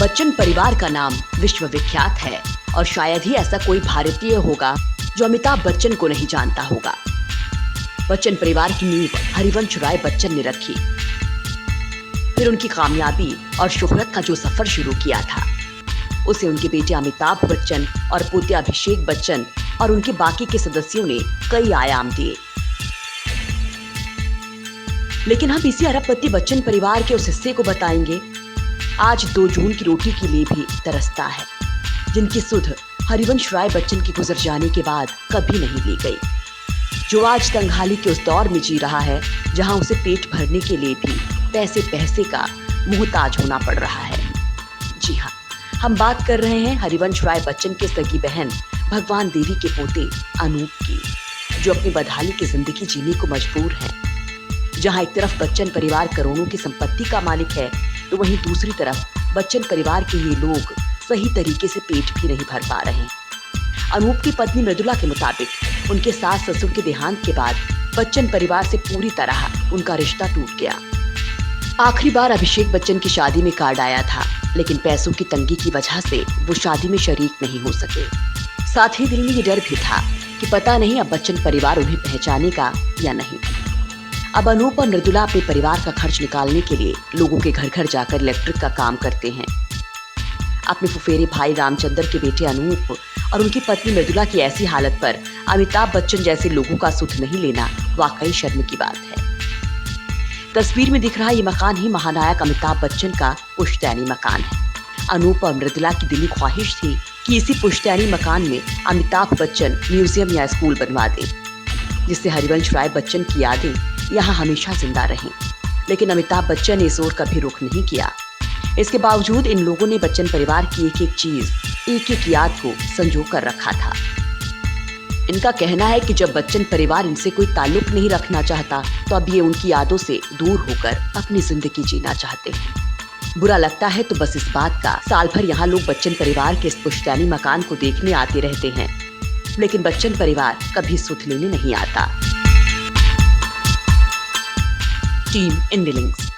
बच्चन परिवार का नाम विश्वविख्यात है और शायद ही ऐसा कोई भारतीय होगा जो अमिताभ बच्चन को नहीं जानता होगा। बच्चन परिवार की नींव हरिवंश राय बच्चन ने रखी। फिर उनकी कामयाबी और शोहरत का जो सफर शुरू किया था, उसे उनके बेटे अमिताभ बच्चन और पोते अभिषेक बच्चन और उनके बाकी के सदस्यों ने कई आयाम दिए। लेकिन हम इसी अरबपति बच्चन परिवार के उस हिस्से को बताएंगे आज 2 जून की रोटी के लिए भी तरसता है, जिनकी सुध हरिवंश राय बच्चन के गुजर जाने के बाद कभी नहीं ली गई, जो आज तंगहाली के उस दौर में जी रहा है जहां उसे पेट भरने के लिए भी पैसे का मोहताज होना पड़ रहा है। जी हाँ, हम बात कर रहे हैं हरिवंश राय बच्चन के सगी बहन भगवान देवी के पोते अनूप की, जो अपनी बदहाली की जिंदगी जीने को मजबूर हैं। जहां एक तरफ बच्चन परिवार करोड़ों की संपत्ति का मालिक है, तो वहीं दूसरी तरफ बच्चन परिवार के ये लोग सही तरीके से पेट भी नहीं भर पा रहे। अनूप की पत्नी मृदुला के मुताबिक उनके सास ससुर के देहांत के बाद बच्चन परिवार से पूरी तरह उनका रिश्ता टूट गया। आखिरी बार अभिषेक बच्चन की शादी में कार्ड आया था, लेकिन पैसों की तंगी की वजह से वो शादी में शरीक नहीं हो सके। साथ ही दिल में ये डर भी था कि पता नहीं अब बच्चन परिवार उन्हें पहचानेगा या नहीं। अब अनूप और मृदुला अपने परिवार का खर्च निकालने के लिए लोगों के घर घर जाकर इलेक्ट्रिक का काम करते हैं। अपने फुफेरे भाई रामचंद्र के बेटे अनूप और उनकी पत्नी मृदुला की ऐसी हालत पर अमिताभ बच्चन जैसे लोगों का सुध नहीं लेना वाकई शर्म की बात है। तस्वीर में दिख रहा ये मकान ही महानायक अमिताभ बच्चन का पुश्तैनी मकान है। अनूप और मृदुला की दिली ख्वाहिश थी कि इसी पुश्तैनी मकान में अमिताभ बच्चन म्यूजियम या स्कूल बनवा दे, जिससे हरिवंश राय बच्चन की यादें यहाँ हमेशा जिंदा रहें। लेकिन अमिताभ बच्चन ने इस ओर कभी रुख नहीं किया। इसके बावजूद इन लोगों ने बच्चन परिवार की एक एक चीज, एक एक याद को संजो कर रखा था। इनका कहना है कि जब बच्चन परिवार इनसे कोई ताल्लुक नहीं रखना चाहता, तो अब ये उनकी यादों से दूर होकर अपनी जिंदगी जीना चाहते हैं। बुरा लगता है तो बस इस बात का, साल भर यहाँ लोग बच्चन परिवार के इस पुश्तैनी मकान को देखने आते रहते हैं, लेकिन बच्चन परिवार कभी सुध लेने नहीं आता। Team India links.